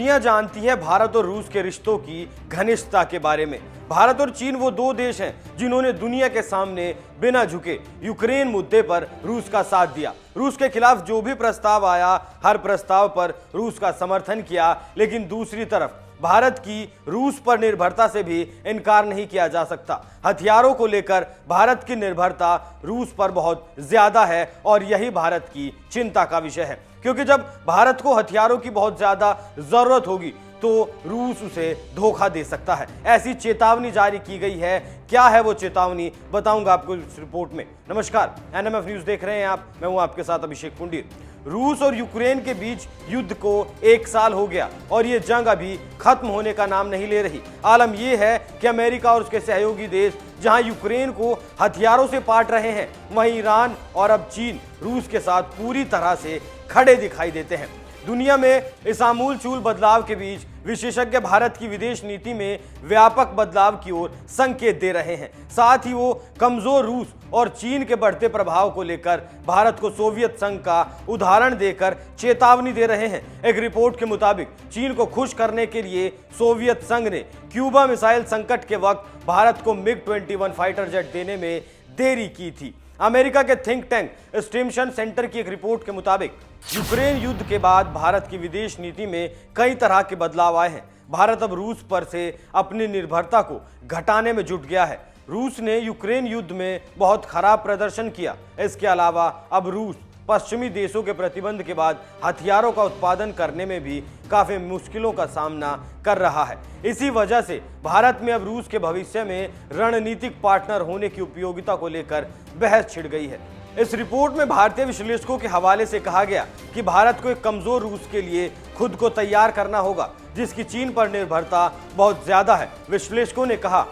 दुनिया जानती है भारत और रूस के रिश्तों की घनिष्ठता के बारे में। भारत और चीन वो दो देश हैं जिन्होंने दुनिया के सामने बिना झुके यूक्रेन मुद्दे पर रूस का साथ दिया। रूस के खिलाफ जो भी प्रस्ताव आया, हर प्रस्ताव पर रूस का समर्थन किया। लेकिन दूसरी तरफ भारत की रूस पर निर्भरता से भी इनकार नहीं किया जा सकता। हथियारों को लेकर भारत की निर्भरता रूस पर बहुत ज्यादा है और यही भारत की चिंता का विषय है, क्योंकि जब भारत को हथियारों की बहुत ज्यादा जरूरत होगी तो रूस उसे धोखा दे सकता है। ऐसी चेतावनी जारी की गई है। क्या है वो चेतावनी, बताऊंगा आपको इस रिपोर्ट में। नमस्कार, एनएमएफ न्यूज देख रहे हैं आप, मैं हूं आपके साथ अभिषेक पुंडीर। रूस और यूक्रेन के बीच युद्ध को 1 साल हो गया और ये जंग अभी खत्म होने का नाम नहीं ले रही। आलम यह है कि अमेरिका और उसके सहयोगी देश जहां यूक्रेन को हथियारों से पाट रहे हैं, वहीं ईरान और अब चीन रूस के साथ पूरी तरह से खड़े दिखाई देते हैं। दुनिया में इस आमूल-चूल बदलाव के बीच विशेषज्ञ भारत की विदेश नीति में व्यापक बदलाव की ओर संकेत दे रहे हैं। साथ ही वो कमजोर रूस और चीन के बढ़ते प्रभाव को लेकर भारत को सोवियत संघ का उदाहरण देकर चेतावनी दे रहे हैं। एक रिपोर्ट के मुताबिक चीन को खुश करने के लिए सोवियत संघ ने क्यूबा मिसाइल संकट के वक्त भारत को MiG-21 फाइटर जेट देने में देरी की थी। अमेरिका के थिंक टैंक स्टिम्सन सेंटर की एक रिपोर्ट के मुताबिक यूक्रेन युद्ध के बाद भारत की विदेश नीति में कई तरह के बदलाव आए हैं। भारत अब रूस पर से अपनी निर्भरता को घटाने में जुट गया है। रूस ने यूक्रेन युद्ध में बहुत खराब प्रदर्शन किया। इसके अलावा अब रूस पश्चिमी देशों के प्रतिबंध के बाद हथियारों का उत्पादन करने में भी काफी मुश्किलों का सामना कर रहा है। इसी वजह से भारत में अब रूस के भविष्य में रणनीतिक पार्टनर होने की उपयोगिता को लेकर बहस छिड़ गई है। इस रिपोर्ट में भारतीय विश्लेषकों के हवाले से कहा गया कि भारत को एक कमजोर रूस के लिए खुद को तैयार करना होगा, जिसकी चीन पर निर्भरता बहुत ज्यादा है। विश्लेषकों ने कहा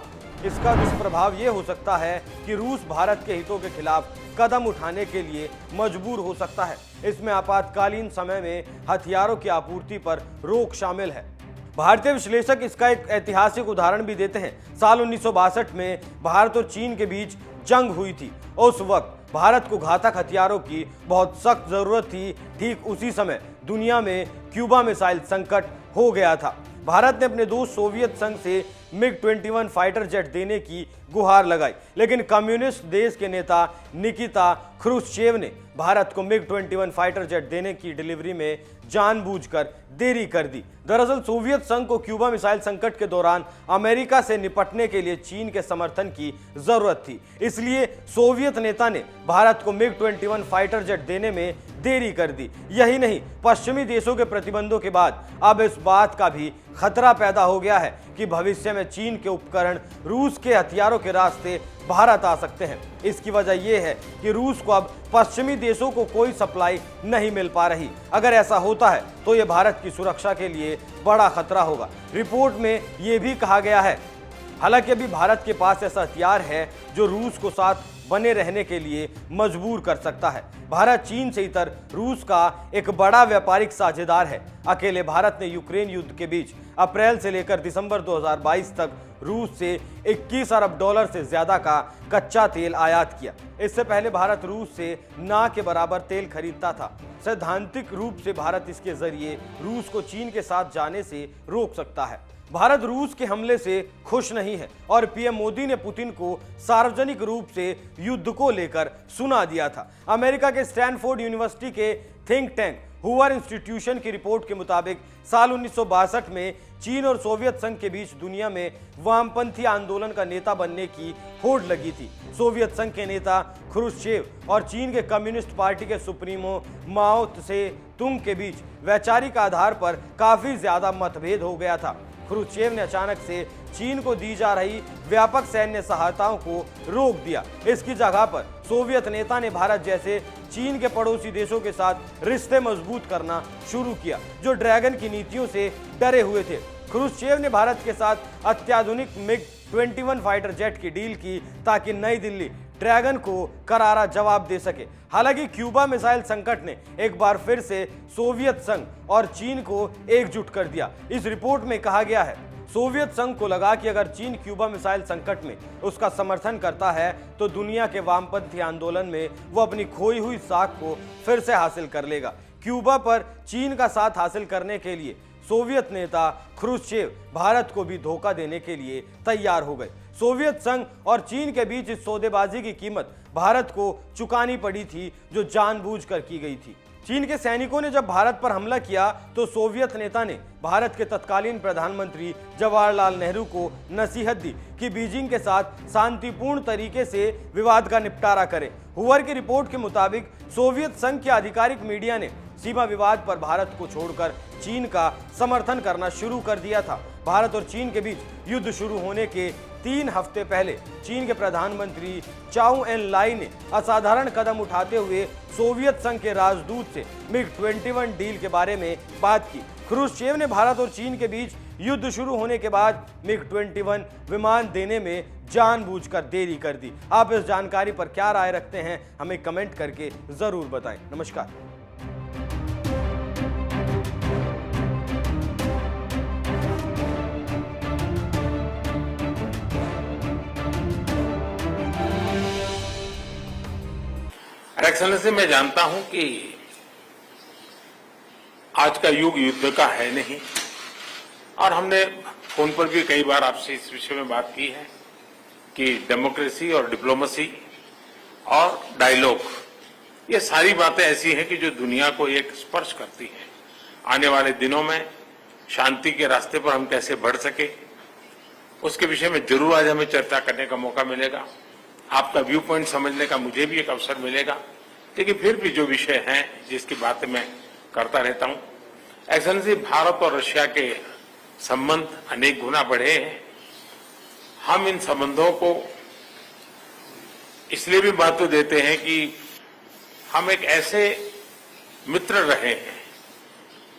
इसका दुष्प्रभाव ये हो सकता है कि रूस भारत के हितों के खिलाफ कदम उठाने के लिए मजबूर हो सकता है। इसमें आपातकालीन समय में हथियारों की आपूर्ति पर रोक शामिल है। भारतीय विश्लेषक इसका एक ऐतिहासिक उदाहरण भी देते हैं। साल 1962 में भारत और चीन के बीच जंग हुई थी। उस वक्त भारत को घातक हथियारों की बहुत सख्त जरूरत थी। ठीक उसी समय दुनिया में क्यूबा मिसाइल संकट हो गया था। भारत ने अपने दोस्त सोवियत संघ से MiG-21 फाइटर जेट देने की गुहार लगाई, लेकिन कम्युनिस्ट देश के नेता निकिता ख्रुश्चेव ने भारत को MiG-21 फाइटर जेट देने की डिलीवरी में जानबूझकर देरी कर दी। दरअसल सोवियत संघ को क्यूबा मिसाइल संकट के दौरान अमेरिका से निपटने के लिए चीन के समर्थन की जरूरत थी। इसलिए सोवियत नेता ने भारत को MiG-21 फाइटर जेट देने में देरी कर दी। यही नहीं, पश्चिमी देशों के प्रतिबंधों के बाद अब इस बात का भी खतरा पैदा हो गया है कि भविष्य में चीन के उपकरण रूस के हथियारों के रास्ते भारत आ सकते हैं। इसकी वजह यह है कि रूस को अब पश्चिमी देशों को कोई सप्लाई नहीं मिल पा रही। अगर ऐसा होता है तो यह भारत की सुरक्षा के लिए बड़ा खतरा होगा। रिपोर्ट में यह भी कहा गया है, हालांकि अभी भारत के पास ऐसा हथियार है जो रूस को साथ बने रहने के लिए मजबूर कर सकता है। भारत चीन से इतर रूस का एक बड़ा व्यापारिक साझेदार है। अकेले भारत ने यूक्रेन युद्ध के बीच अप्रैल से लेकर दिसंबर 2022 तक रूस से 21 अरब डॉलर से ज्यादा का कच्चा तेल आयात किया। इससे पहले भारत रूस से ना के बराबर तेल खरीदता था। सैद्धांतिक रूप से भारत इसके जरिए रूस को चीन के साथ जाने से रोक सकता है। भारत रूस के हमले से खुश नहीं है और पीएम मोदी ने पुतिन को सार्वजनिक रूप से युद्ध को लेकर सुना दिया था। अमेरिका के स्टैनफोर्ड यूनिवर्सिटी के थिंक टैंक हूवर इंस्टीट्यूशन की रिपोर्ट के मुताबिक साल 1962 में चीन और सोवियत संघ के बीच दुनिया में वामपंथी आंदोलन का नेता बनने की होड़ लगी थी। सोवियत संघ के नेता ख्रुश्चेव और चीन के कम्युनिस्ट पार्टी के सुप्रीमो माओ त्से तुंग के बीच वैचारिक आधार पर काफी ज्यादा मतभेद हो गया था। ख्रुश्चेव ने अचानक से चीन को दी जा रही व्यापक सैन्य सहायताओं को रोक दिया। इसकी जगह पर सोवियत नेता ने भारत जैसे चीन के पड़ोसी देशों के साथ रिश्ते मजबूत करना शुरू किया, जो ड्रैगन की नीतियों से डरे हुए थे। ख्रुश्चेव ने भारत के साथ अत्याधुनिक MiG-21 फाइटर जेट की डील की ताकि नई दिल्ली ड्रैगन को करारा जवाब दे सके। हालांकि क्यूबा मिसाइल संकट ने एक बार फिर से सोवियत संघ और चीन को एकजुट कर दिया। इस रिपोर्ट में कहा गया है, सोवियत संघ को लगा कि अगर चीन क्यूबा मिसाइल संकट में उसका समर्थन करता है तो दुनिया के वामपंथी आंदोलन में वो अपनी खोई हुई साख को फिर से हासिल कर लेगा। क्यूबा पर चीन का साथ हासिल करने के लिए सोवियत नेता ख्रुश्चेव भारत को भी धोखा देने के लिए तैयार हो गए। सोवियत संघ और चीन के बीच इस सौदेबाजी की कीमत भारत को चुकानी पड़ी थी, जो जानबूझकर की गई थी। चीन के सैनिकों ने जब भारत पर हमला किया तो सोवियत नेता ने भारत के तत्कालीन प्रधानमंत्री जवाहरलाल नेहरू को नसीहत दी कि बीजिंग के साथ शांतिपूर्ण तरीके से विवाद का निपटारा करें। हुवर की रिपोर्ट के मुताबिक सोवियत संघ के आधिकारिक मीडिया ने सीमा विवाद पर भारत को छोड़कर चीन का समर्थन करना शुरू कर दिया था। भारत और चीन के बीच युद्ध शुरू होने के 3 हफ्ते पहले चीन के प्रधानमंत्री चाउ एन लाई ने असाधारण कदम उठाते हुए सोवियत संघ के राजदूत से MiG-21 डील के बारे में बात की। ख्रुश्चेव ने भारत और चीन के बीच युद्ध शुरू होने के बाद MiG-21 विमान देने में जानबूझकर देरी कर दी। आप इस जानकारी पर क्या राय रखते हैं, हमें कमेंट करके जरूर बताएं। नमस्कार। एक्सेलेंसी, मैं जानता हूं कि आज का युग युद्ध का है नहीं, और हमने फोन पर भी कई बार आपसे इस विषय में बात की है कि डेमोक्रेसी और डिप्लोमेसी और डायलॉग, ये सारी बातें ऐसी हैं कि जो दुनिया को एक स्पर्श करती हैं। आने वाले दिनों में शांति के रास्ते पर हम कैसे बढ़ सके, उसके विषय में जरूर आज हमें चर्चा करने का मौका मिलेगा। आपका व्यू पॉइंट समझने का मुझे भी एक अवसर मिलेगा। लेकिन फिर भी जो विषय हैं जिसकी बातें मैं करता रहता हूं, एक्सेलेंसी, भारत और रशिया के संबंध अनेक गुना बढ़े हैं। हम इन संबंधों को इसलिए भी महत्व देते हैं कि हम एक ऐसे मित्र रहे हैं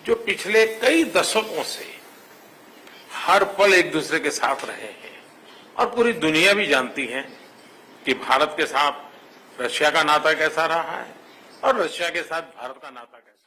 जो पिछले कई दशकों से हर पल एक दूसरे के साथ रहे हैं, और पूरी दुनिया भी जानती है कि भारत के साथ रशिया का नाता कैसा रहा है और रशिया के साथ भारत का नाता कैसा